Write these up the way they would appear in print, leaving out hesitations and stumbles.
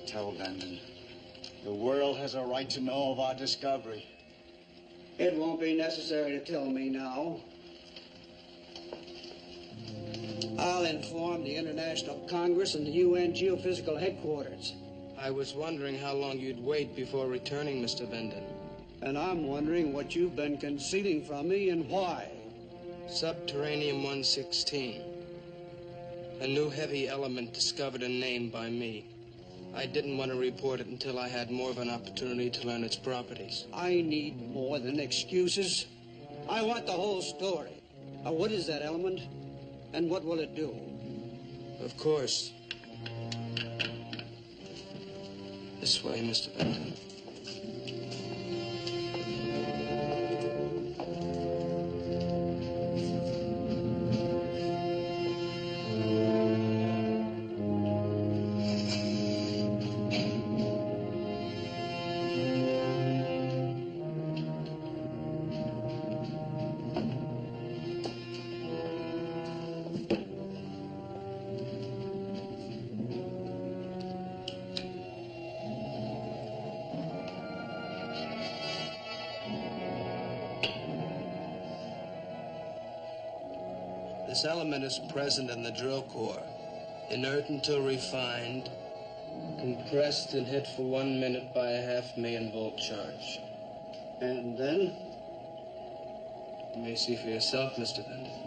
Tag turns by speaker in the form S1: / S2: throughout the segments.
S1: tell, Benton. The world has a right to know of our discovery.
S2: It won't be necessary to tell me now. I'll inform the International Congress and the UN Geophysical Headquarters.
S3: I was wondering how long you'd wait before returning, Mr. Benton.
S2: And I'm wondering what you've been concealing from me and why.
S3: Subterraneum-116. A new heavy element discovered and named by me. I didn't want to report it until I had more of an opportunity to learn its properties.
S2: I need more than excuses. I want the whole story. Now, what is that element, and what will it do?
S3: Of course. This way, Mr. Benton. This element is present in the drill core, inert until refined, compressed and hit for 1 minute by a 500,000 volt charge.
S2: And then?
S3: You may see for yourself, Mr. Benton.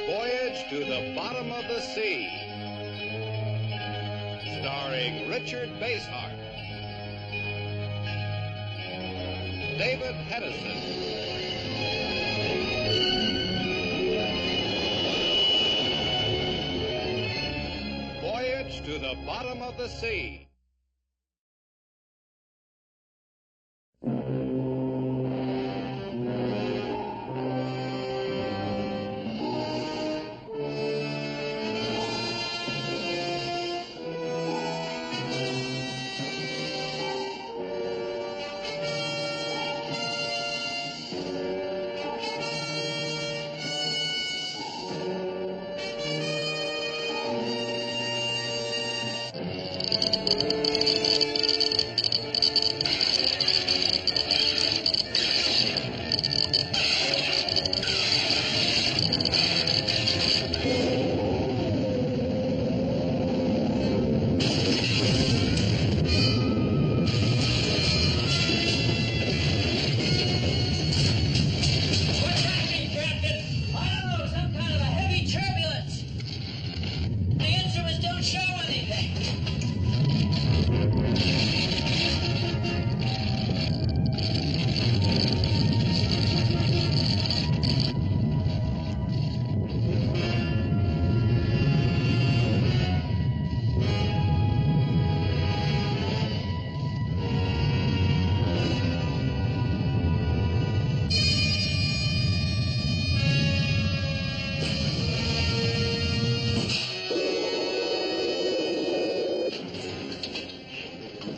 S4: Voyage to the Bottom of the Sea, starring Richard Basehart, David Hedison, Voyage to the Bottom of the Sea.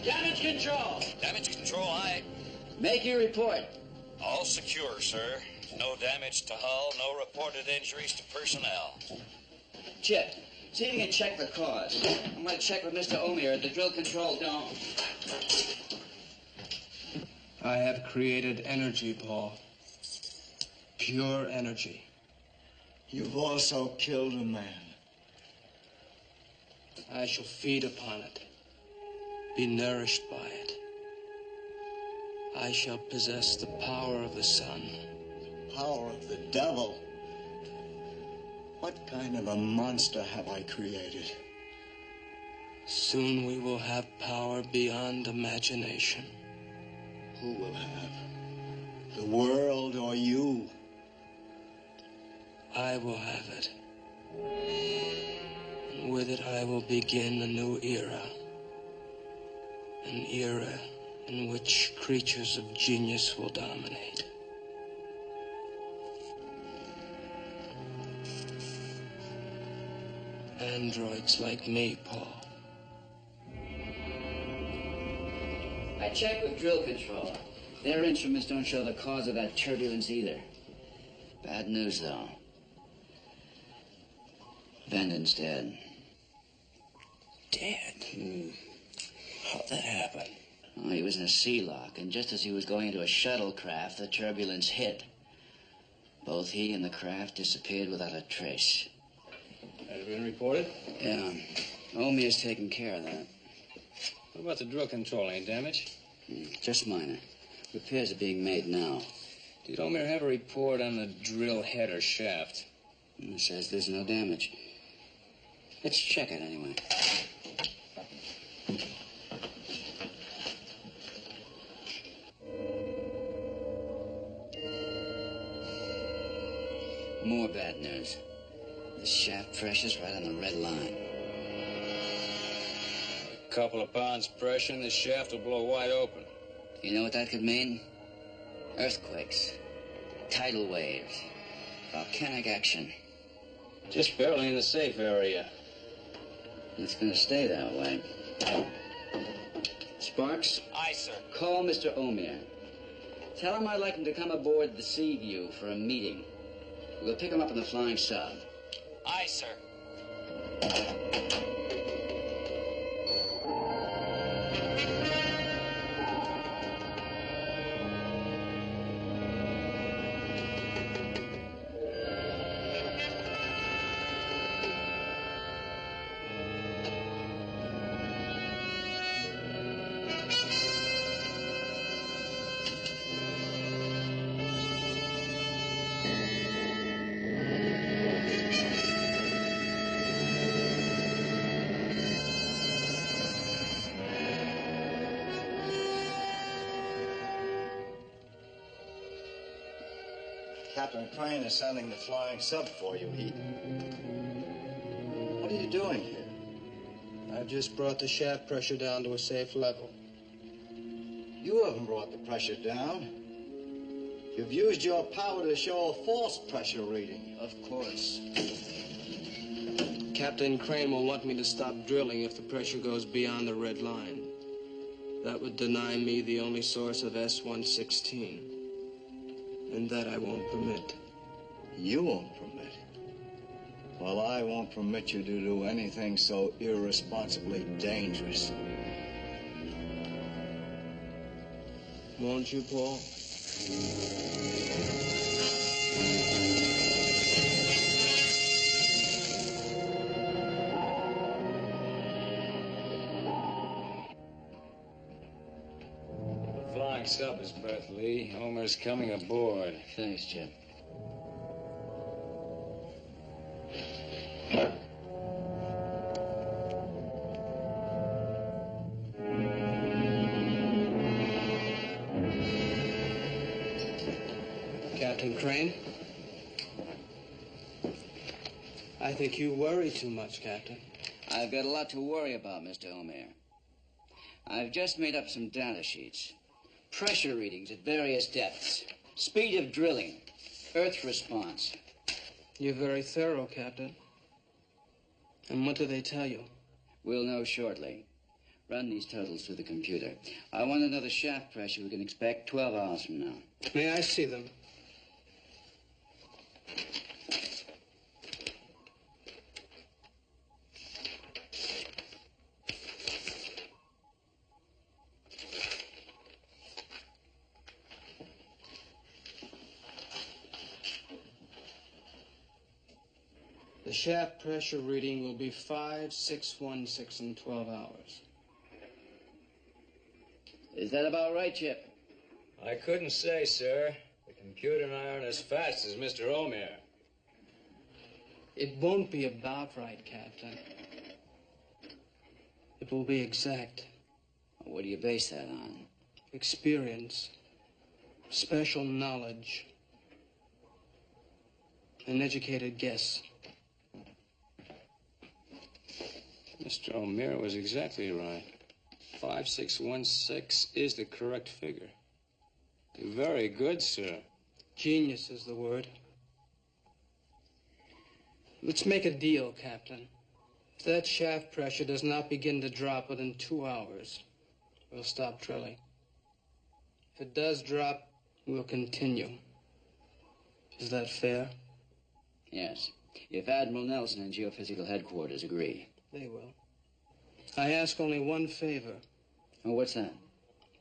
S2: Damage control.
S5: Damage control, aye.
S2: Make your report.
S5: All secure, sir. No damage to hull, no reported injuries to personnel.
S2: Chip, see if you can check the cause. I'm going to check with Mr. Omier at the drill control dome.
S3: I have created energy, Paul. Pure energy.
S1: You've also killed a man.
S3: I shall feed upon it, be nourished by it. I shall possess the power of the sun.
S1: Power of the devil. What kind of a monster have I created?
S3: Soon we will have power beyond imagination.
S1: Who will have? The world or you?
S3: I will have it. And with it I will begin a new era. An era in which creatures of genius will dominate. Androids like me, Paul.
S2: I checked with drill control. Their instruments don't show the cause of that turbulence either. Bad news, though. Vanden's dead.
S3: Dead? How'd that happen?
S2: Oh, he was in a sea lock, and just as he was going into a shuttlecraft, the turbulence hit. Both he and the craft disappeared without a trace.
S3: Has it been reported?
S2: Yeah. Omier's taking care of that.
S3: What about the drill control? Any damage?
S2: Just minor. Repairs are being made now.
S3: Did Omier have a report on the drill head or shaft?
S2: It says there's no damage. Let's check it anyway. More bad news. The shaft pressure's right on the red line.
S3: A couple of pounds pressure and the shaft will blow wide open.
S2: You know what that could mean? Earthquakes, tidal waves, volcanic action.
S3: Just barely in the safe area.
S2: It's gonna stay that way. Sparks?
S5: Aye, sir.
S2: Call Mr. Omier. Tell him I'd like him to come aboard the Sea View for a meeting. We'll pick him up in the flying sub.
S5: Aye, sir.
S1: Captain Crane is sending the flying sub for you, Heat. What are you doing here?
S3: I've just brought the shaft pressure down to a safe level.
S1: You haven't brought the pressure down. You've used your power to show a false pressure reading.
S2: Of course.
S3: Captain Crane will want me to stop drilling if the pressure goes beyond the red line. That would deny me the only source of S116. And that I won't permit.
S1: You won't permit? Well, I won't permit you to do anything so irresponsibly dangerous.
S3: Won't you, Paul? Flying sub is Beth Lee. Homer's coming aboard.
S2: Thanks, Chip.
S3: Captain Crane? I think you worry too much, Captain.
S2: I've got a lot to worry about, Mr. Omier. I've just made up some data sheets. Pressure readings at various depths. Speed of drilling. Earth response.
S3: You're very thorough, Captain. And what do they tell you?
S2: We'll know shortly. Run these totals through the computer. I want to know the shaft pressure we can expect 12 hours from now.
S3: May I see them? The shaft pressure reading will be 5,616 in 12 hours.
S2: Is that about right, Chip?
S6: I couldn't say, sir. The computer and I aren't as fast as Mr. Omer.
S3: It won't be about right, Captain. It will be exact.
S2: What do you base that on?
S3: Experience, special knowledge, an educated guess.
S6: Mr. Omer was exactly right. 5,616 is the correct figure. Very good, sir.
S3: Genius is the word. Let's make a deal, Captain. If that shaft pressure does not begin to drop within 2 hours, we'll stop drilling. If it does drop, we'll continue. Is that fair?
S2: Yes. If Admiral Nelson and Geophysical Headquarters agree.
S3: They will. I ask only one favor.
S2: Oh, what's that?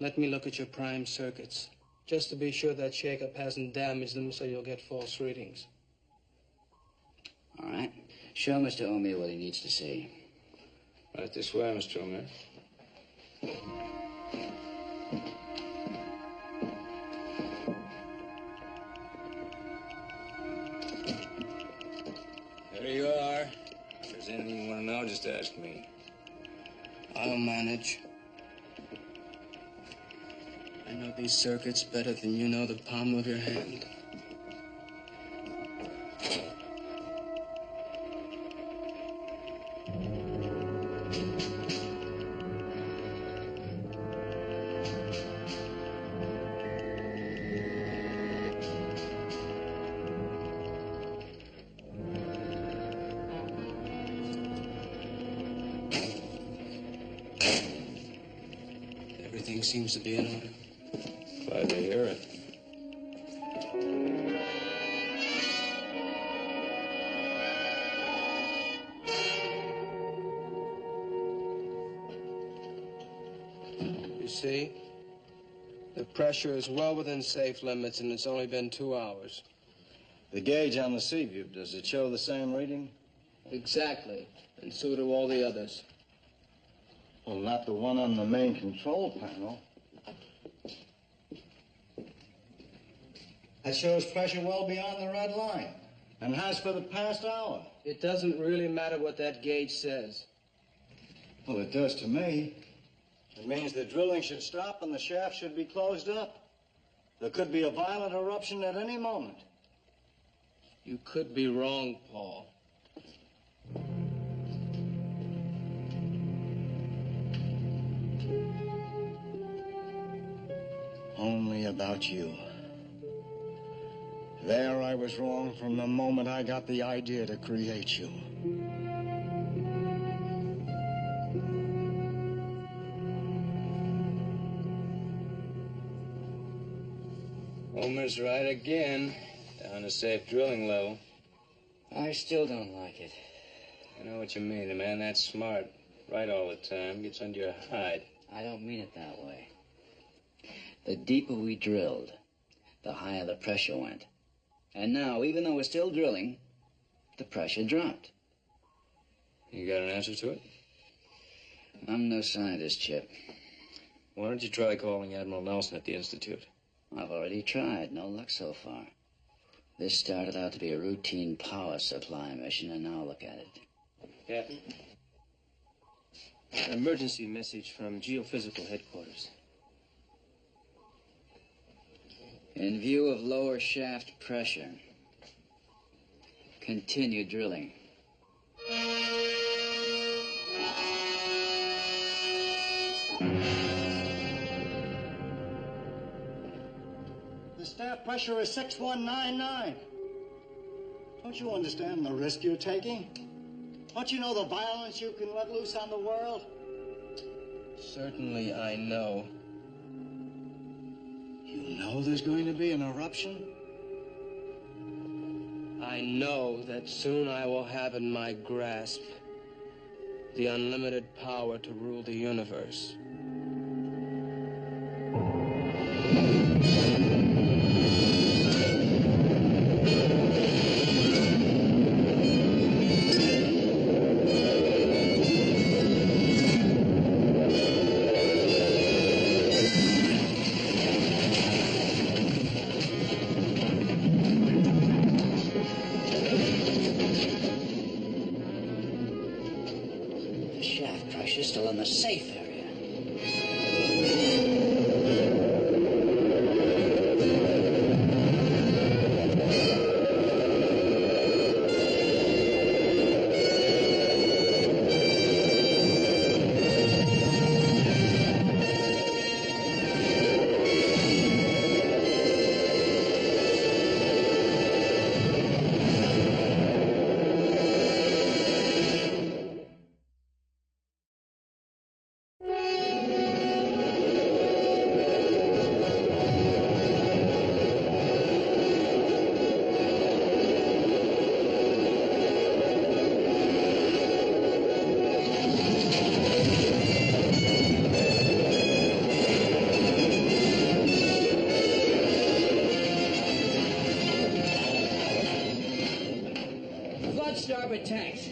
S3: Let me look at your prime circuits, just to be sure that shakeup hasn't damaged them so you'll get false readings.
S2: All right. Show Mr. Omer what he needs to see.
S6: Right this way, Mr. Omer. There you are. If there's anything you want to know, just ask me.
S3: I'll manage. I know these circuits better than you know the palm of your hand. Everything seems to be in order.
S6: Glad to hear it.
S3: You see? The pressure is well within safe limits, and it's only been 2 hours.
S1: The gauge on the sea view, does it show the same reading?
S3: Exactly. And so do all the others.
S1: Well, not the one on the main control panel. That shows pressure well beyond the red line, and has for the past hour.
S3: It doesn't really matter what that gauge says.
S1: Well, it does to me. It means the drilling should stop and the shaft should be closed up. There could be a violent eruption at any moment.
S3: You could be wrong, Paul.
S1: Only about you. There I was wrong from the moment I got the idea to create you.
S6: Omer's right again. Down to safe drilling level.
S2: I still don't like it.
S6: I know what you mean. A man that's smart, right all the time, gets under your hide.
S2: I don't mean it that way. The deeper we drilled, the higher the pressure went. And now, even though we're still drilling, the pressure dropped.
S6: You got an answer to it?
S2: I'm no scientist, Chip.
S6: Why don't you try calling Admiral Nelson at the Institute?
S2: I've already tried. No luck so far. This started out to be a routine power supply mission, and now look at it.
S7: Captain. An emergency message from Geophysical Headquarters.
S2: In view of lower shaft pressure, continue drilling.
S1: The staff pressure is 6199. Don't you understand the risk you're taking? Don't you know the violence you can let loose on the world?
S3: Certainly I know.
S1: You know there's going to be an eruption?
S3: I know that soon I will have in my grasp the unlimited power to rule the universe.
S2: The shaft pressure's still in the safe area. Flood starboard tanks.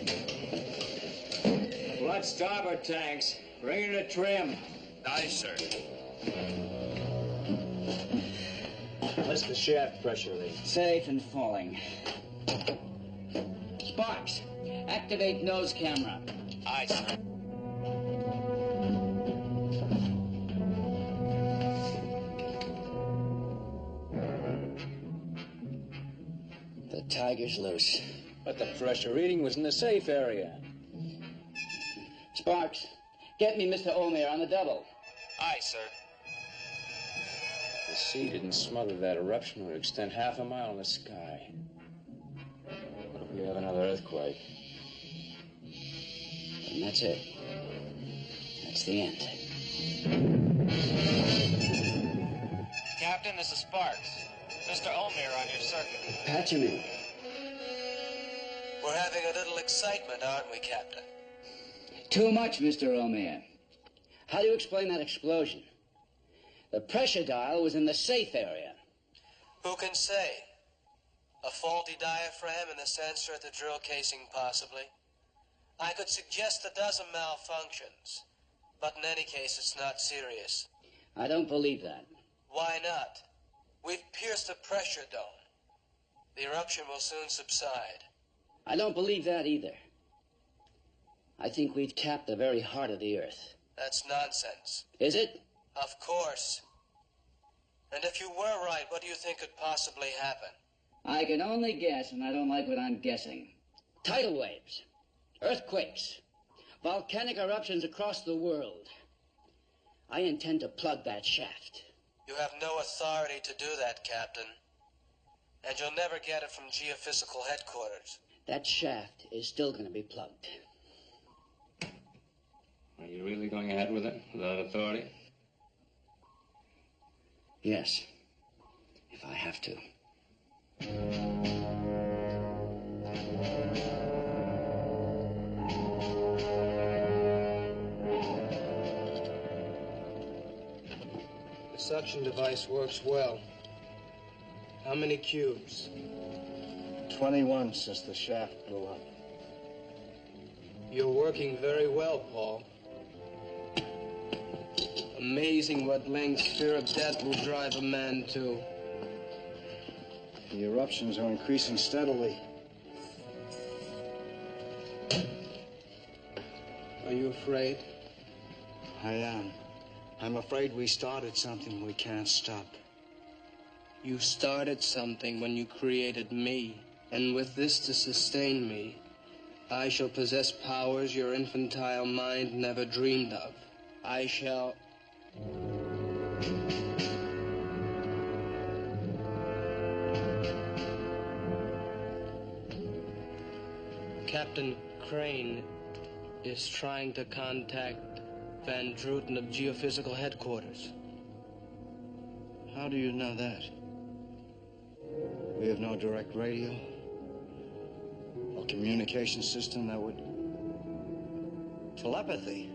S6: Flood starboard tanks. Bring her to trim.
S5: Aye, sir.
S6: What's the shaft pressure lead?
S2: Safe and falling. Sparks, activate nose camera.
S5: Aye, sir.
S2: The tiger's loose.
S6: But the pressure reading was in the safe area.
S2: Sparks, get me Mr. Omer on the double.
S5: Aye, sir.
S6: The sea didn't smother that eruption or extend half a mile in the sky. What if we have another earthquake?
S2: And that's it. That's the end.
S5: Captain, this is Sparks. Mr. Omer on your circuit.
S2: Patch him in.
S8: We're having a little excitement, aren't we, Captain?
S2: Too much, Mr. Omer. How do you explain that explosion? The pressure dial was in the safe area.
S8: Who can say? A faulty diaphragm in the sensor at the drill casing, possibly. I could suggest a dozen malfunctions, but in any case, it's not serious.
S2: I don't believe that.
S8: Why not? We've pierced the pressure dome. The eruption will soon subside.
S2: I don't believe that either. I think we've tapped the very heart of the Earth.
S8: That's nonsense.
S2: Is it?
S8: Of course. And if you were right, what do you think could possibly happen?
S2: I can only guess, and I don't like what I'm guessing. Tidal waves, earthquakes, volcanic eruptions across the world. I intend to plug that shaft.
S8: You have no authority to do that, Captain. And you'll never get it from geophysical headquarters.
S2: That shaft is still going to be plugged.
S6: Are you really going ahead with it without authority?
S2: Yes, if I have to.
S3: The suction device works well. How many cubes?
S1: 21 since the shaft blew up.
S3: You're working very well, Paul. Amazing what lengths fear of death will drive a man to.
S1: The eruptions are increasing steadily.
S3: Are you afraid?
S1: I am. I'm afraid we started something we can't stop.
S3: You started something when you created me. And with this to sustain me, I shall possess powers your infantile mind never dreamed of. I shall... Captain Crane is trying to contact Van Druten of Geophysical Headquarters.
S1: How do you know that? We have no direct radio or communication system that would... Telepathy.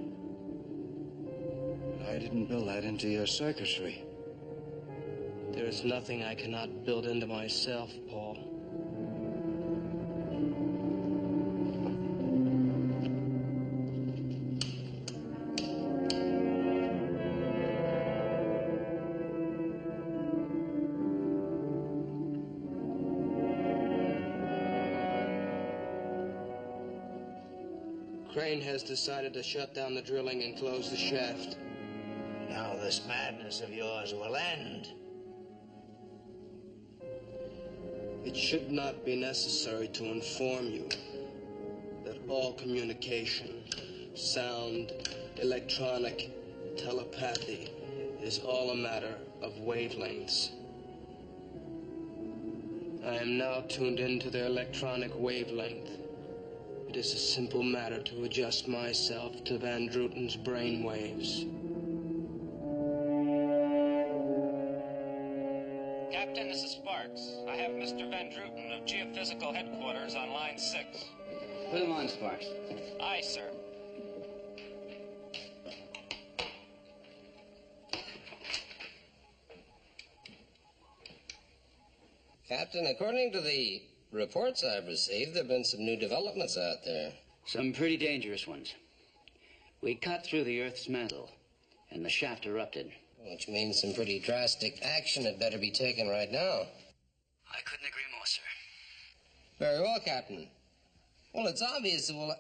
S1: I didn't build that into your circuitry.
S3: There is nothing I cannot build into myself, Paul. Crane has decided to shut down the drilling and close the shaft.
S9: Now this madness of yours will end.
S3: It should not be necessary to inform you that all communication, sound, electronic, telepathy, is all a matter of wavelengths. I am now tuned into their electronic wavelength. It is a simple matter to adjust myself to Van Druten's brain waves.
S5: Captain, this is Sparks. I have Mr. Van Druten of Geophysical Headquarters on line 6.
S2: Put him on, Sparks.
S5: Aye, sir.
S8: Captain, according to the reports I've received, there have been some new developments out there.
S2: Some pretty dangerous ones. We cut through the Earth's mantle, and the shaft erupted.
S8: Which means some pretty drastic action had better be taken right now.
S2: I couldn't agree more, sir.
S8: Very well, Captain. Well, it's obvious that we'll...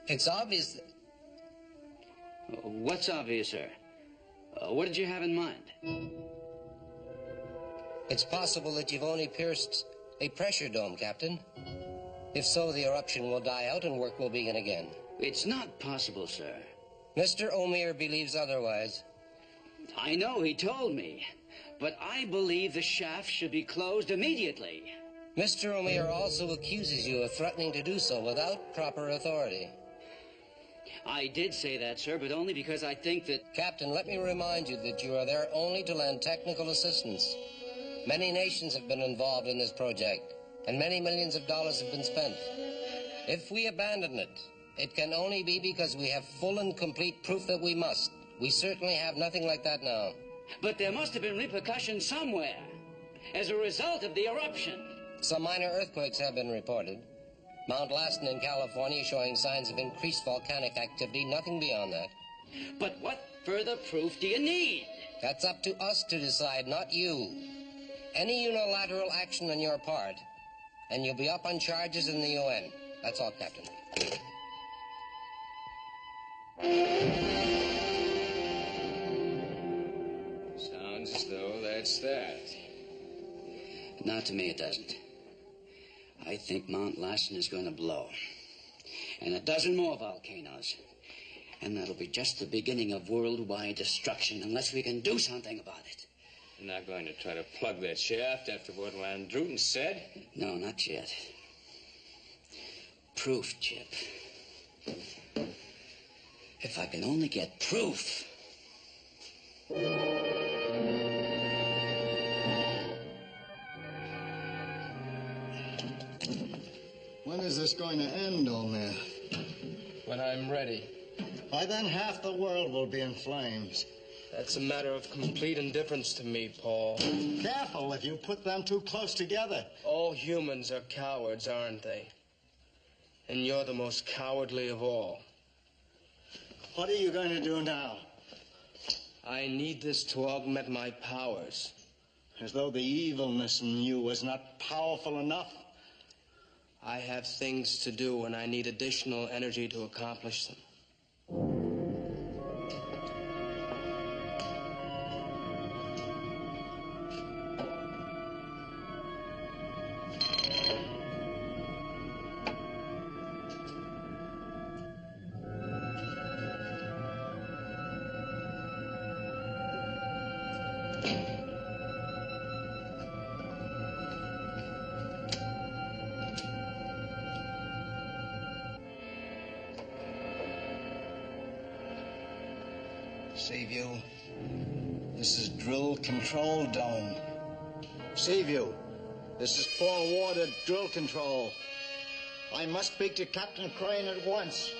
S8: It's obvious that...
S2: What's obvious, sir? What did you have in mind?
S8: It's possible that you've only pierced a pressure dome, Captain. If so, the eruption will die out and work will begin again.
S2: It's not possible, sir.
S8: Mr. O'Meara believes otherwise.
S2: I know, he told me. But I believe the shaft should be closed immediately.
S8: Mr. O'Meara also accuses you of threatening to do so without proper authority.
S2: I did say that, sir, but only because I think that...
S8: Captain, let me remind you that you are there only to lend technical assistance. Many nations have been involved in this project, and many millions of dollars have been spent. If we abandon it, it can only be because we have full and complete proof that we must. We certainly have nothing like that now.
S2: But there must have been repercussions somewhere as a result of the eruption.
S8: Some minor earthquakes have been reported. Mount Lassen in California showing signs of increased volcanic activity, nothing beyond that.
S2: But what further proof do you need?
S8: That's up to us to decide, not you. Any unilateral action on your part, and you'll be up on charges in the UN. That's all, Captain.
S6: Sounds as though that's that.
S2: Not to me, it doesn't. I think Mount Lassen is going to blow. And a dozen more volcanoes. And that'll be just the beginning of worldwide destruction unless we can do something about it.
S6: You're not going to try to plug that shaft after what Van Druten said?
S2: No, not yet. Proof, Chip. If I can only get proof.
S1: When is this going to end, O'Meara?
S3: When I'm ready.
S1: By then, half the world will be in flames.
S3: That's a matter of complete indifference to me, Paul.
S1: Careful if you put them too close together.
S3: All humans are cowards, aren't they? And you're the most cowardly of all.
S1: What are you going to do now?
S3: I need this to augment my powers.
S1: As though the evilness in you was not powerful enough.
S3: I have things to do and I need additional energy to accomplish them.
S1: Seaview. This is Drill Control Dome. Seaview, this is Paul Ward at Drill Control. I must speak to Captain Crane at once.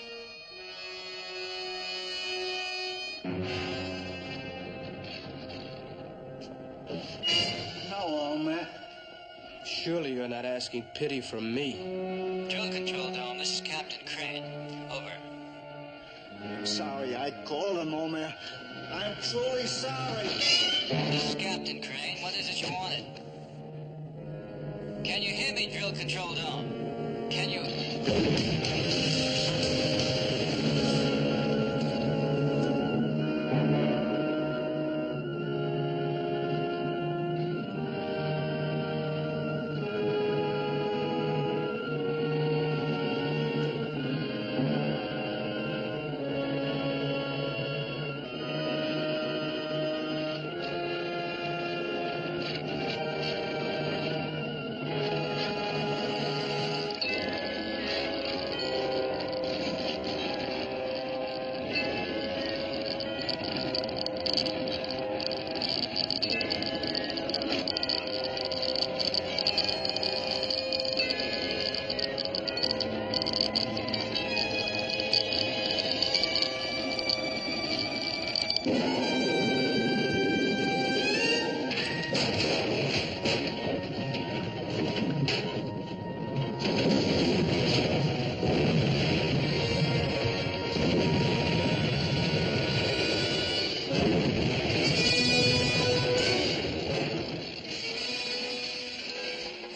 S1: Hello, man.
S3: Surely you're not asking pity from me.
S2: Drill Control Dome, this is Captain Crane. Over.
S1: I'm sorry I called him, Omer. I'm truly sorry.
S2: This is Captain Crane. What is it you wanted? Can you hear me, Drill Control Dome? Can you...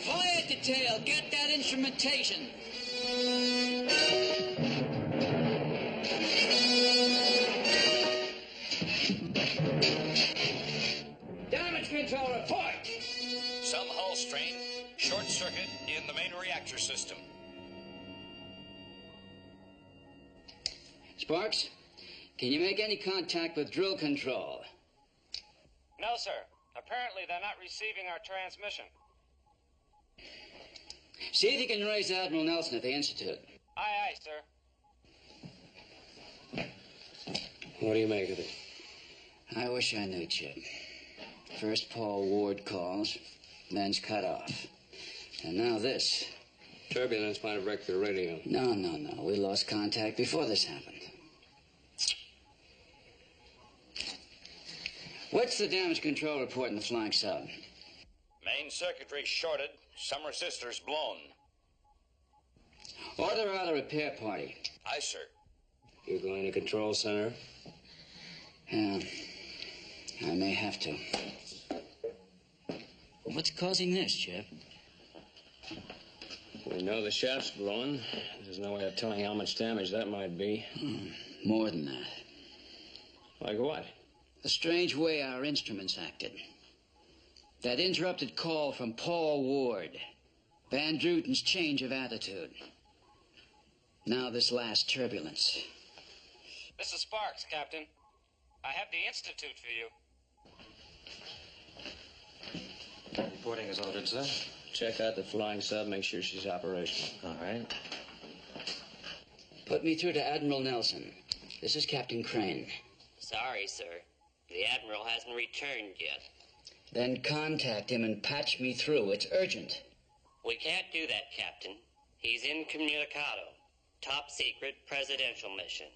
S2: Fire detail, get that instrumentation. Damage control report.
S5: Some hull strain, short circuit in the main reactor system.
S2: Sparks, can you make any contact with Drill Control?
S10: No, sir. Apparently they're not receiving our transmission.
S2: See if you can raise Admiral Nelson at the Institute.
S10: Aye, aye, sir.
S6: What do you make of it?
S2: I wish I knew, Chip. First Paul Ward calls, then's cut off. And now this.
S6: Turbulence might have wrecked the radio.
S2: No. We lost contact before this happened. What's the damage control report in the flying sub?
S5: Main circuitry shorted, some resistors blown.
S2: Order out a repair party.
S5: Aye, sir.
S6: You're going to control center?
S2: Yeah, I may have to. What's causing this, Chip?
S6: We know the shaft's blown. There's no way of telling how much damage that might be.
S2: More than that.
S6: Like what?
S2: The strange way our instruments acted. That interrupted call from Paul Ward. Van Druten's change of attitude. Now this last turbulence.
S10: This is Sparks, Captain. I have the Institute for you.
S7: Reporting is ordered, sir.
S6: Check out the flying sub, make sure she's operational.
S7: All right.
S2: Put me through to Admiral Nelson. This is Captain Crane.
S11: Sorry, sir. The Admiral hasn't returned yet.
S2: Then contact him and patch me through. It's urgent.
S11: We can't do that, Captain. He's incommunicado. Top secret presidential mission.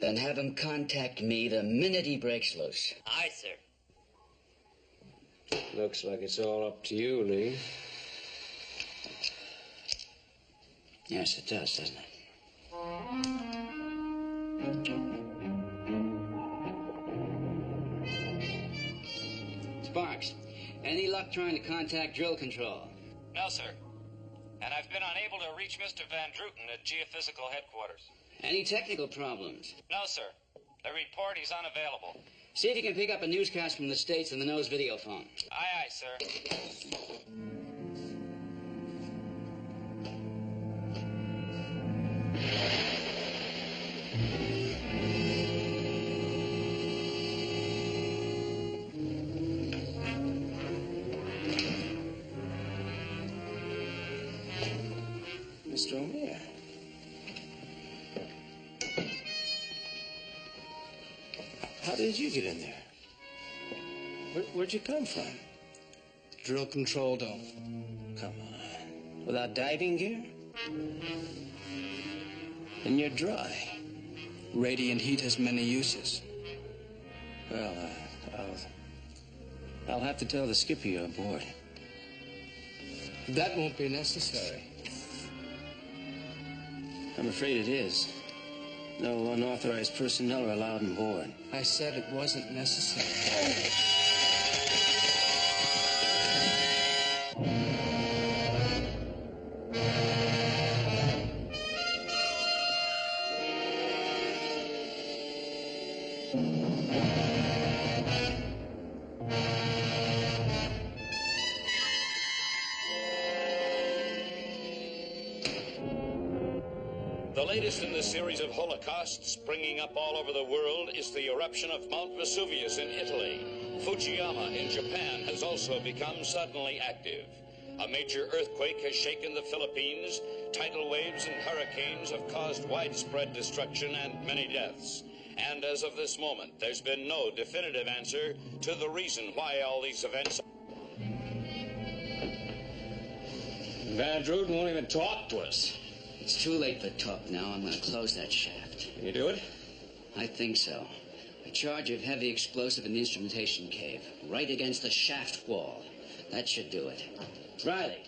S2: Then have him contact me the minute he breaks loose.
S11: Aye, sir.
S6: Looks like it's all up to you, Lee.
S2: Yes, it does, doesn't it? Sparks, any luck trying to contact Drill Control?
S10: No, sir. And I've been unable to reach Mr. Van Druten at Geophysical Headquarters.
S2: Any technical problems?
S10: No, sir. The report is unavailable.
S2: See if you can pick up a newscast from the States on the nose video phone.
S10: Aye, aye, sir.
S6: Mr. O'Meara.
S7: How did you get in there? Where'd you come from?
S3: Drill control dome.
S7: Come on. Without diving gear? And you're dry.
S3: Radiant heat has many uses.
S7: Well, I'll have to tell the skipper you're aboard.
S3: That won't be necessary.
S7: I'm afraid it is. No unauthorized personnel are allowed on board.
S3: I said it wasn't necessary.
S5: The latest in the series of holocausts springing up all over the world is the eruption of Mount Vesuvius in Italy. Fujiyama in Japan has also become suddenly active. A major earthquake has shaken the Philippines. Tidal waves and hurricanes have caused widespread destruction and many deaths. And as of this moment, there's been no definitive answer to the reason why all these events...
S6: Van Druten won't even talk to us.
S2: It's too late for talk now. I'm going to close that shaft.
S6: Can you do it?
S2: I think so. A charge of heavy explosive in the instrumentation cave, right against the shaft wall. That should do it. Riley.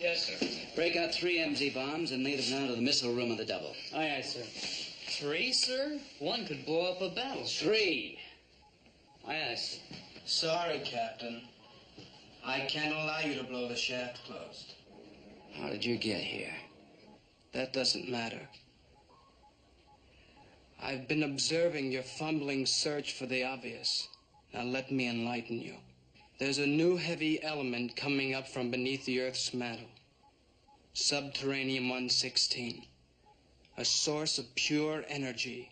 S3: Yes, sir.
S2: Break out 3 MZ bombs and lead them down to the missile room of the double.
S3: Aye, aye, sir. 3, sir? One could blow up a battleship.
S2: 3.
S3: Aye, aye, sir. Sorry, Captain. I can't allow you to blow the shaft closed.
S2: How did you get here?
S3: That doesn't matter. I've been observing your fumbling search for the obvious. Now let me enlighten you. There's a new heavy element coming up from beneath the Earth's mantle. Subterranean-116. A source of pure energy.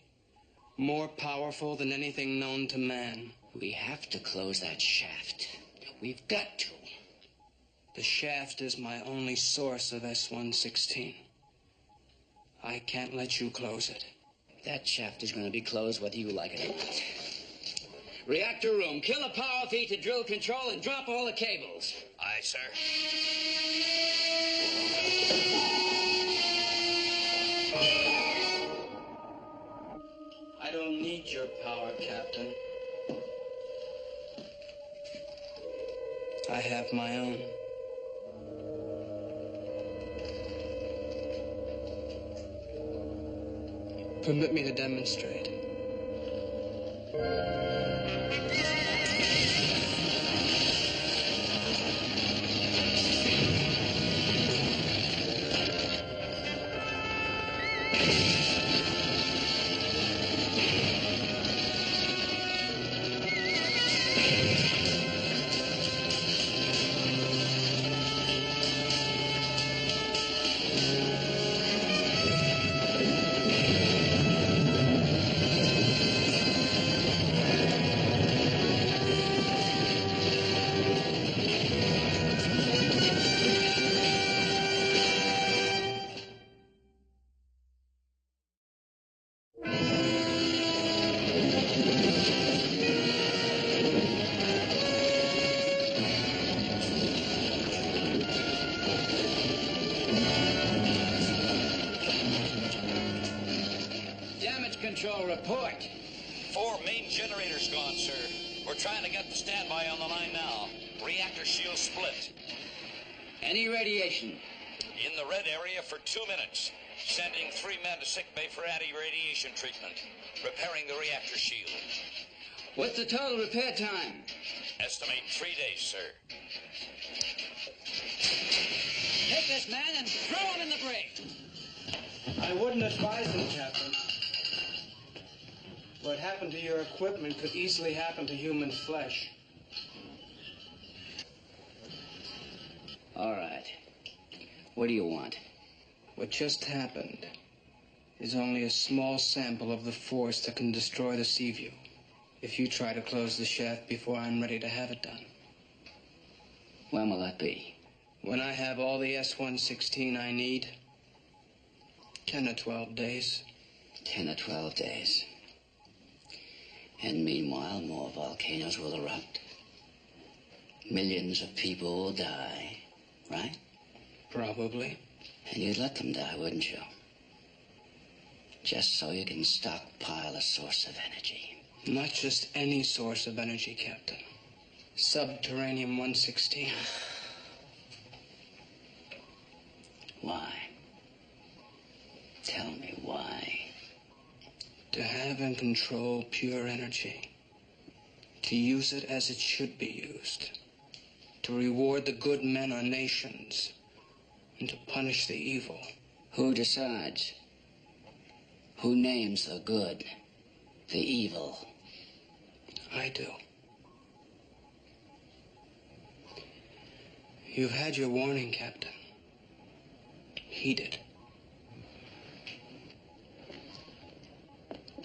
S3: More powerful than anything known to man.
S2: We have to close that shaft. We've got to.
S3: The shaft is my only source of S116. I can't let you close it.
S2: That shaft is going to be closed whether you like it or not. Reactor room, kill the power feed to drill control and drop all the cables.
S5: Aye, sir.
S3: I don't need your power, Captain. I have my own. Permit me to demonstrate.
S2: Control report.
S5: 4 main generators gone, sir. We're trying to get the standby on the line now. Reactor shield split.
S2: Any radiation?
S5: In the red area for 2 minutes. Sending 3 men to sickbay for anti-radiation treatment. Repairing the reactor shield.
S2: What's the total repair time?
S5: Estimate 3 days, sir.
S2: Take this man and throw him in the brig.
S3: I wouldn't advise him, Captain. What happened to your equipment could easily happen to human flesh.
S2: All right. What do you want?
S3: What just happened is only a small sample of the force that can destroy the Seaview if you try to close the shaft before I'm ready to have it done.
S2: When will that be?
S3: When I have all the S116 I need. 10 or 12 days.
S2: 10 or 12 days. And meanwhile, more volcanoes will erupt. Millions of people will die, right?
S3: Probably.
S2: And you'd let them die, wouldn't you? Just so you can stockpile a source of energy.
S3: Not just any source of energy, Captain. Subterranean-116.
S2: Why? Tell me why.
S3: To have and control pure energy. To use it as it should be used. To reward the good men or nations. And to punish the evil.
S2: Who decides? Who names the good, the evil?
S3: I do. You've had your warning, Captain. Heed it.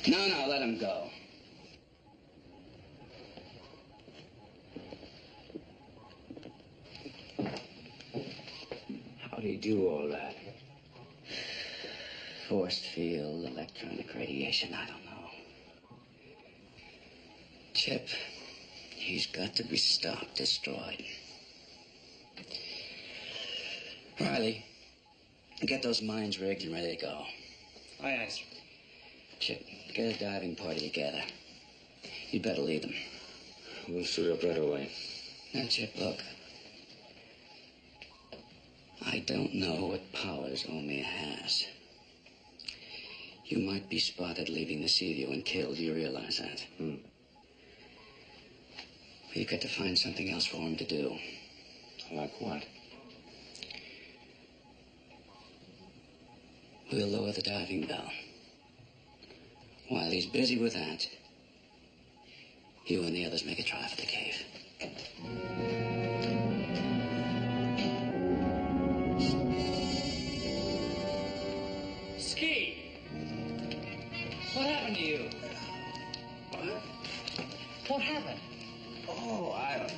S2: No, let him go. How do you do all that? Force field, electronic radiation, I don't know. Chip, he's got to be stopped, destroyed. Riley, get those mines rigged and ready to go.
S3: Aye, aye, sir.
S2: Chip, get a diving party together. You'd better lead them.
S6: We'll suit up right away.
S2: Now, Chip, look. I don't know what powers Omer has. You might be spotted leaving the Seaview and killed. Do you realize that? You've got to find something else for him to do.
S6: Like what?
S2: We'll lower the diving bell. While he's busy with that, you and the others make a try for the cave.
S3: Ski! What happened to you? What happened?
S1: Oh, I don't know.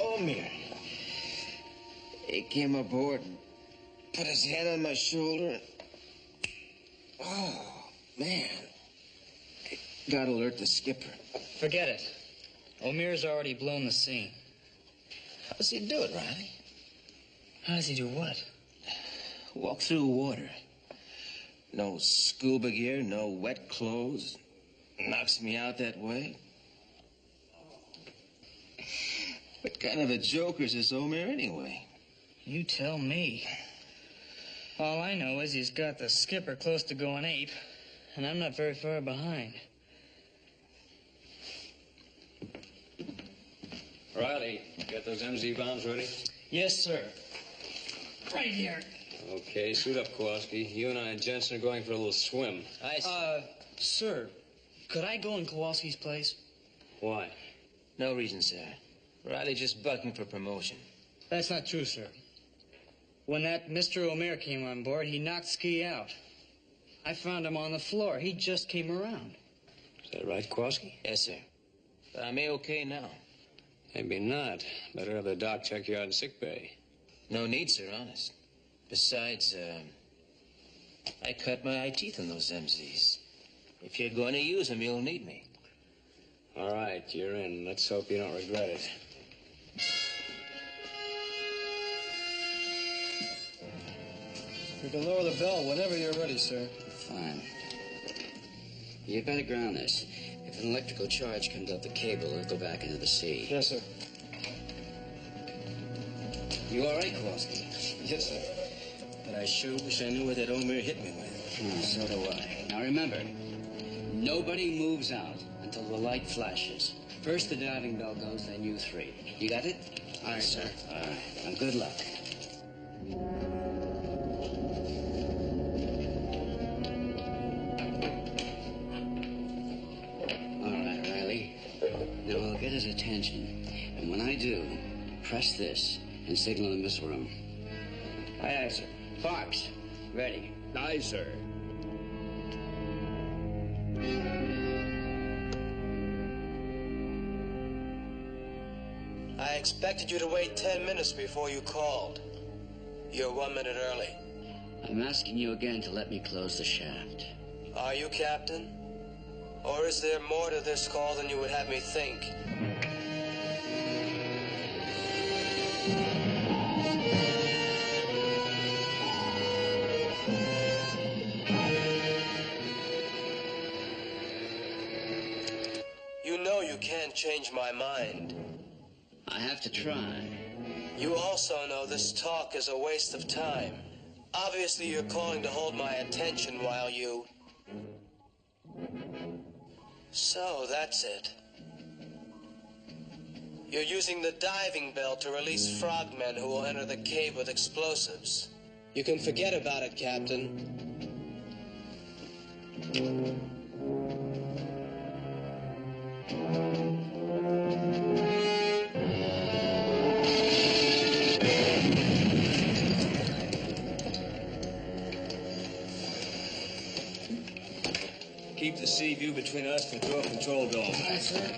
S1: Omer. He came aboard and put his hand on my shoulder and... Oh, man. Gotta alert the skipper.
S12: Forget it. Omer's already blown the scene.
S1: How does he do it, Riley?
S12: How does he do what?
S1: Walk through water. No scuba gear, no wet clothes. Knocks me out that way. What kind of a joker is this Omer anyway?
S12: You tell me. All I know is he's got the skipper close to going ape, and I'm not very far behind.
S6: Riley, got those MZ bombs ready?
S12: Yes, sir. Right here.
S6: Okay, suit up, Kowalski. You and I and Jensen are going for a little swim.
S12: Sir, could I go in Kowalski's place?
S6: Why?
S1: No reason, sir. Riley just bucking for promotion.
S12: That's not true, sir. When that Mr. Omer came on board, he knocked Ski out. I found him on the floor. He just came around.
S6: Is that right, Kowalski?
S1: Yes, sir. But I'm A-okay now.
S6: Maybe not. Better have the doc check you out in sick bay.
S1: No need, sir, honest. Besides, I cut my eye teeth on those MZs. If you're going to use them, you'll need me.
S6: All right, you're in. Let's hope you don't regret it.
S3: You can lower the bell whenever you're ready, sir.
S2: Fine. You better ground this. If an electrical charge comes up the cable, it'll go back into the sea.
S3: Yes, sir.
S2: You all right, Kowalski?
S7: Yes, sir. But I sure wish I knew what that Omer hit me with.
S2: So do I. Now remember, nobody moves out until the light flashes. First the diving bell goes, then you three. You got it?
S3: Aye, sir.
S2: All right. Now good luck. All right, Riley. Now we'll get his attention. And when I do, press this and signal the missile room. Aye, aye, sir. Parks, ready.
S5: Aye, sir.
S8: I expected you to wait 10 minutes before you called. You're 1 minute early.
S2: I'm asking you again to let me close the shaft.
S8: Are you, Captain? Or is there more to this call than you would have me think? You know you can't change my mind.
S2: I have to try.
S8: You also know this talk is a waste of time. Obviously, you're calling to hold my attention while you... So, that's it. You're using the diving bell to release frogmen who will enter the cave with explosives. You can forget about it, Captain.
S7: Keep the sea view between us and drill control dome.
S3: Aye, sir.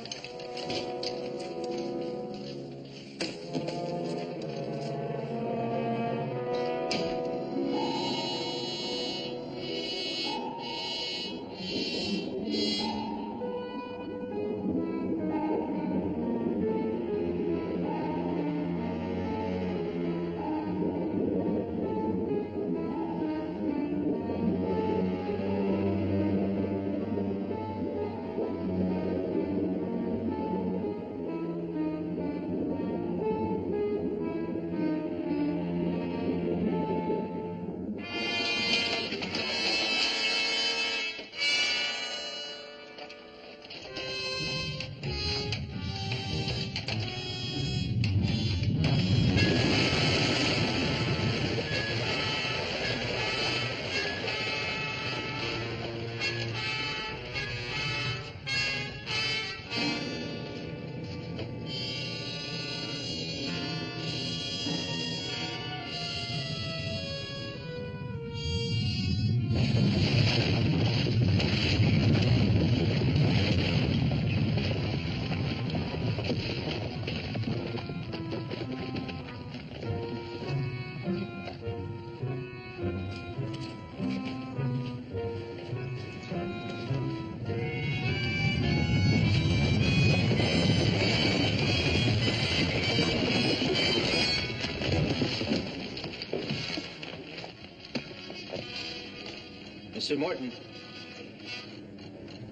S7: Mr. Morton,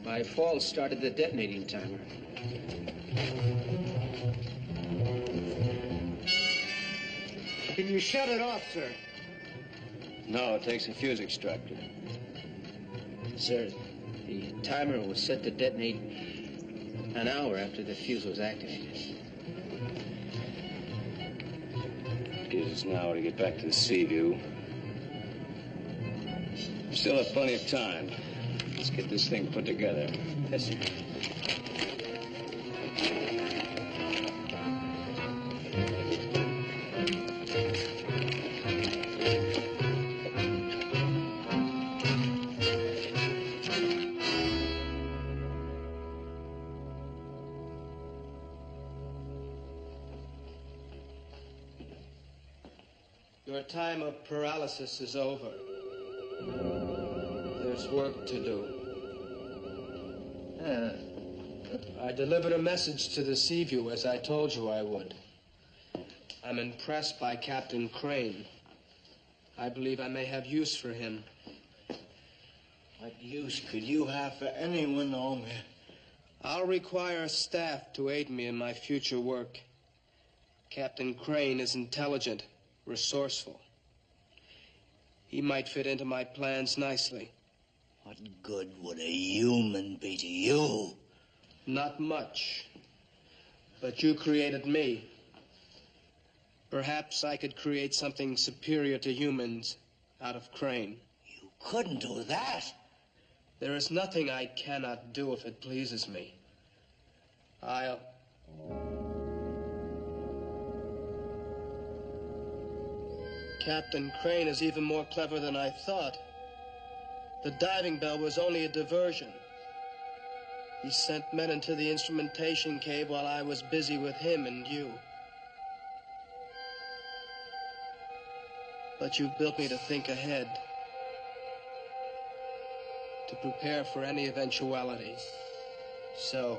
S7: my fall started the detonating timer.
S3: Can you shut it off, sir?
S7: No, it takes a fuse extractor. Sir, the timer was set to detonate an hour after the fuse was activated.
S6: Gives us an hour to get back to the sea view. Still have plenty of time. Let's get this thing put together.
S7: Yes, sir.
S3: Your time of paralysis is over. There's work to do. I delivered a message to the Seaview as I told you I would. I'm impressed by Captain Crane. I believe I may have use for him.
S1: What use could you have for anyone, Omer?
S3: I'll require staff to aid me in my future work. Captain Crane is intelligent, resourceful. He might fit into my plans nicely.
S1: What good would a human be to you?
S3: Not much. But you created me. Perhaps I could create something superior to humans out of Crane.
S1: You couldn't do that.
S3: There is nothing I cannot do if it pleases me. Captain Crane is even more clever than I thought. The diving bell was only a diversion. He sent men into the instrumentation cave while I was busy with him and you. But you built me to think ahead. to prepare for any eventuality. So,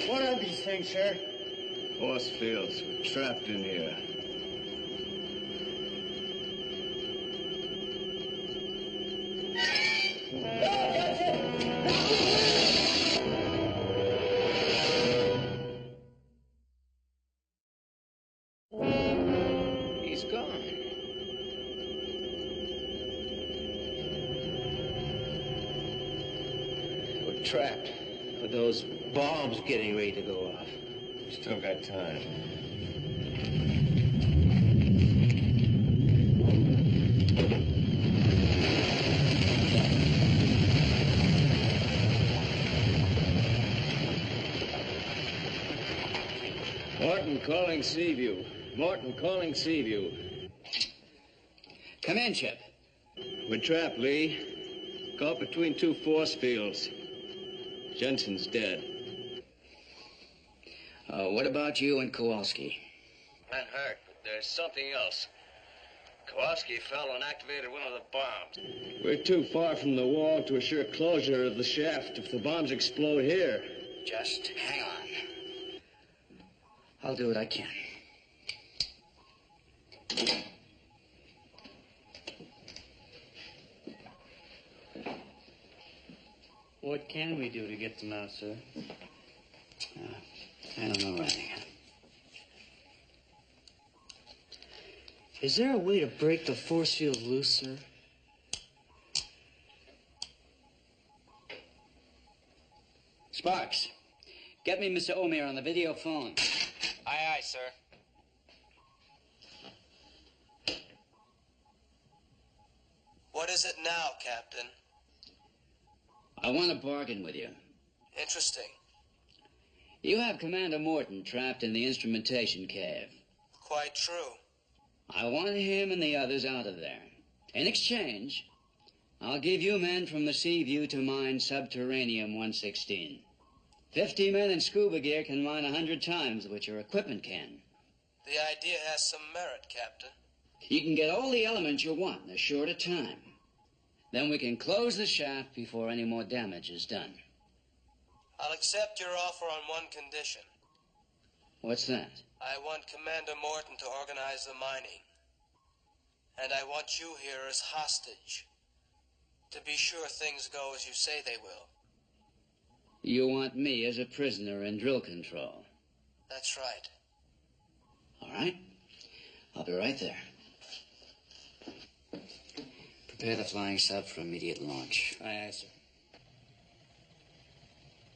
S9: What are these things, sir?
S13: Force fields. We're trapped in here.
S7: He's gone. We're trapped with those bombs getting ready to go off.
S13: Still got time.
S7: Morton calling Seaview. Morton calling Seaview.
S2: Come in, Chip.
S7: We're trapped, Lee. Caught between two force fields. Jensen's dead.
S2: What about you and Kowalski?
S7: I'm hurt, but there's something else. Kowalski fell and activated one of the bombs. We're too far from the wall to assure closure of the shaft if the bombs explode here.
S2: Just hang on. I'll do what I can.
S12: What can we do to get them out, sir?
S2: I don't know anything.
S12: Is there a way to break the force field loose, sir?
S2: Sparks, get me Mr. Omer on the video phone.
S10: Aye, aye, sir.
S8: What is it now, Captain?
S2: I want to bargain with you.
S8: Interesting.
S2: You have Commander Morton trapped in the instrumentation cave.
S8: Quite true.
S2: I want him and the others out of there. In exchange, I'll give you men from the Seaview to mine Subterraneum 116. 50 men in scuba gear can mine 100 times what your equipment can.
S8: The idea has some merit, Captain.
S2: You can get all the elements you want in a shorter time. Then we can close the shaft before any more damage is done.
S8: I'll accept your offer on one condition.
S2: What's that?
S8: I want Commander Morton to organize the mining. And I want you here as hostage, to be sure things go as you say they will.
S2: You want me as a prisoner in drill control?
S8: That's right.
S2: All right. I'll be right there. Prepare the flying sub for immediate launch.
S3: Aye, aye, sir.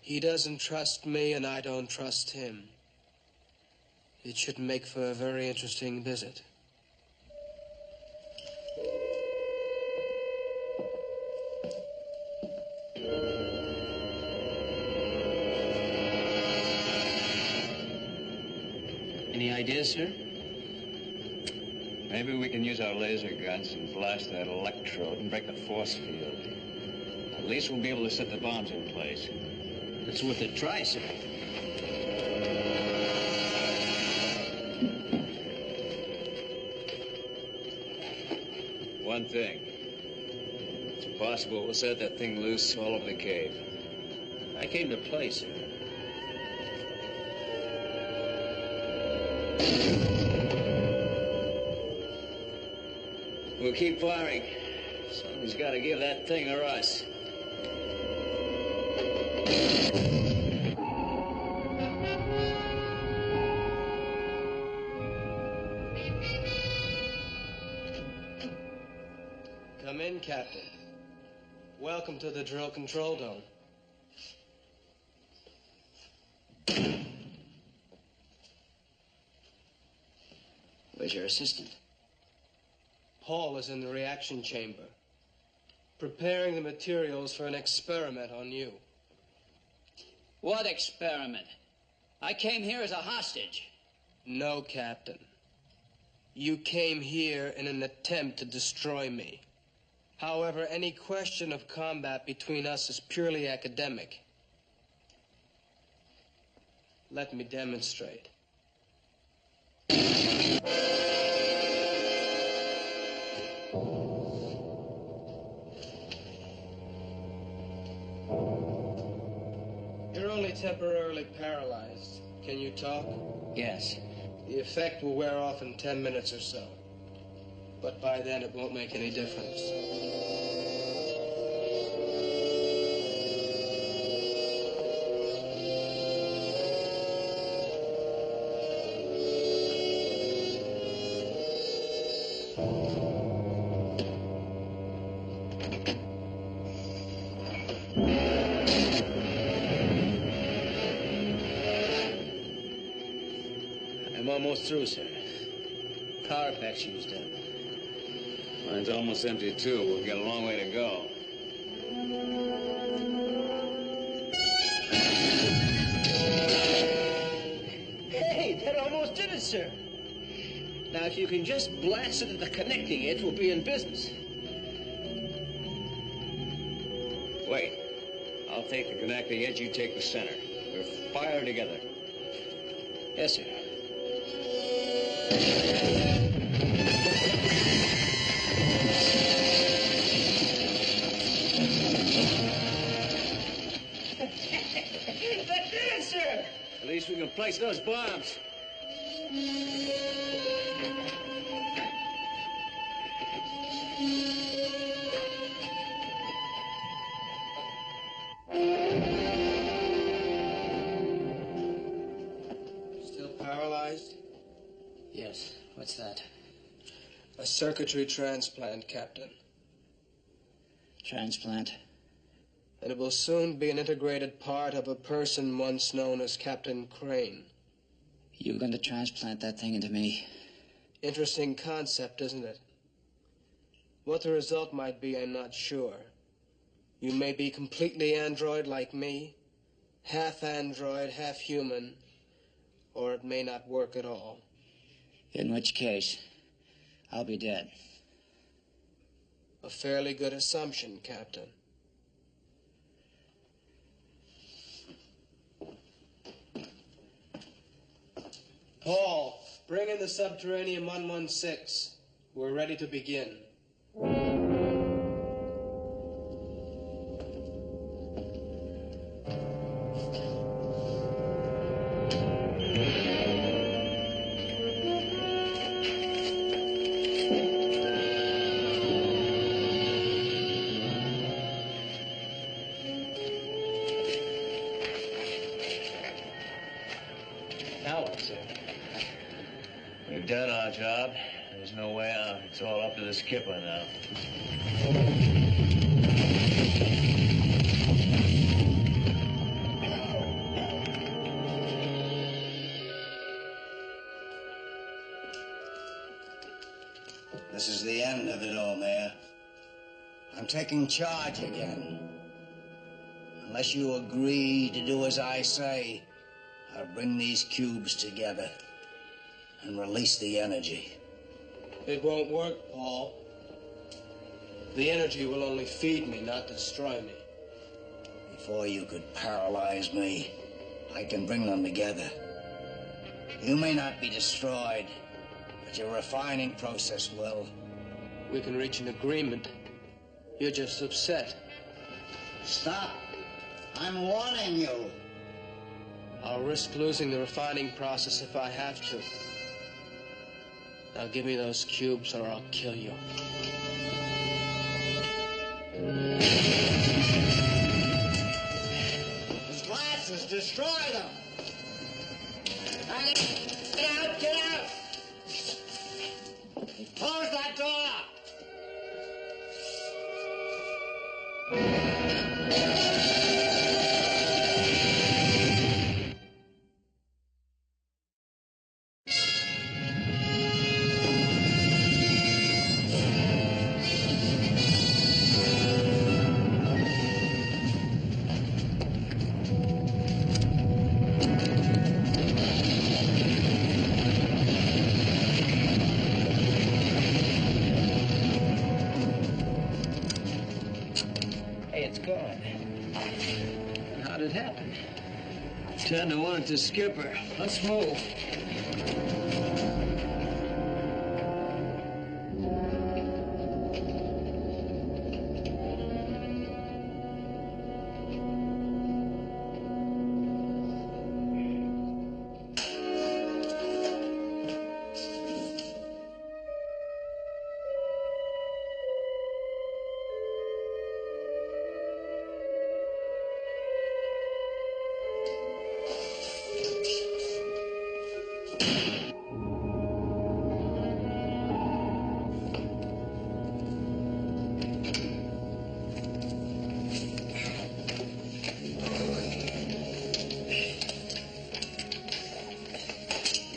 S3: He doesn't trust me, and I don't trust him. It should make for a very interesting visit.
S6: Any ideas, sir?
S13: Maybe we can use our laser guns and blast that electrode and break the force field. At least we'll be able to set the bombs in place.
S6: It's worth a try, sir.
S13: One thing. It's possible we'll set that thing loose all over the cave.
S6: I came to play, sir.
S7: We'll keep firing. Someone's got to give that thing a rust.
S3: Come in, Captain. Welcome to the drill control dome.
S2: Where's your assistant?
S3: Paul is in the reaction chamber, preparing the materials for an experiment on you.
S2: What experiment? I came here as a hostage.
S3: No, Captain. You came here in an attempt to destroy me. However, any question of combat between us is purely academic. Let me demonstrate. You're only temporarily paralyzed. Can you talk?
S2: Yes.
S3: The effect will wear off in 10 minutes or so. But by then, it won't make any difference.
S7: I'm almost through, sir. Power pack's used up.
S13: Mine's almost empty, too. We've got a long way to go.
S7: Hey, that almost did it, sir. Now, if you can just blast it at the connecting edge, we'll be in business.
S13: Wait. I'll take the connecting edge, you take the center. We're fire together.
S7: Yes, sir. That did it, sir!
S13: At least we can place those bombs.
S3: Still paralyzed?
S2: Yes. What's that?
S3: A circuitry transplant, Captain.
S2: Transplant?
S3: And it will soon be an integrated part of a person once known as Captain Crane.
S2: You going to transplant that thing into me?
S3: Interesting concept, isn't it? What the result might be, I'm not sure. You may be completely android like me, half android, half human, or it may not work at all.
S2: In which case, I'll be dead.
S3: A fairly good assumption, Captain. Paul, bring in the Subterranean 116. We're ready to begin.
S7: Now what, sir?
S13: We've done our job. There's no way out. It's all up to the skipper now.
S1: This is the end of it, Omer. I'm taking charge again. Unless you agree to do as I say, I'll bring these cubes together and release the energy.
S3: It won't work, Paul. The energy will only feed me, not destroy me.
S1: Before you could paralyze me, I can bring them together. You may not be destroyed, but your refining process will.
S3: We can reach an agreement. You're just upset.
S1: Stop. I'm warning you.
S3: I'll risk losing the refining process if I have to. Now give me those cubes or I'll kill you.
S1: Those glasses, destroy them.
S7: Get out! Get out!
S1: Close that door.
S7: 10 to 1 to skipper. Let's move.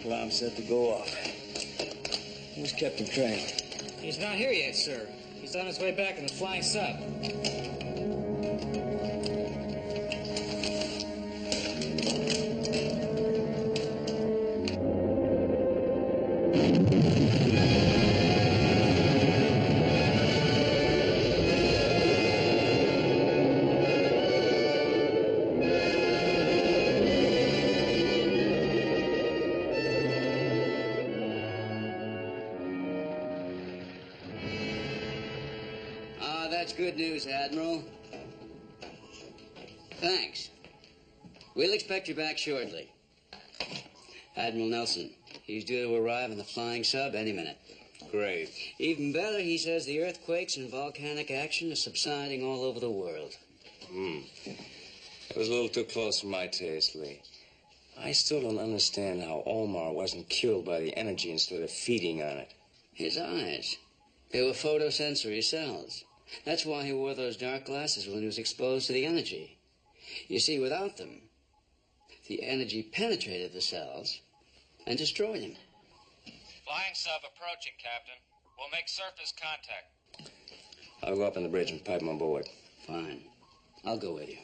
S7: Alarm set to go off. Where's Captain Crane?
S12: He's not here yet, sir. He's on his way back in the flying sub.
S2: That's good news, Admiral. Thanks. We'll expect you back shortly. Admiral Nelson, he's due to arrive in the flying sub any minute.
S6: Great.
S2: Even better, he says the earthquakes and volcanic action are subsiding all over the world.
S6: It was a little too close for my taste, Lee. I still don't understand how Omar wasn't killed by the energy instead of feeding on it.
S2: His eyes. They were photosensory cells. That's why he wore those dark glasses when he was exposed to the energy. You see, without them, the energy penetrated the cells and destroyed him.
S10: Flying sub approaching, Captain. We'll make surface contact.
S6: I'll go up on the bridge and pipe him aboard.
S2: Fine. I'll go with you.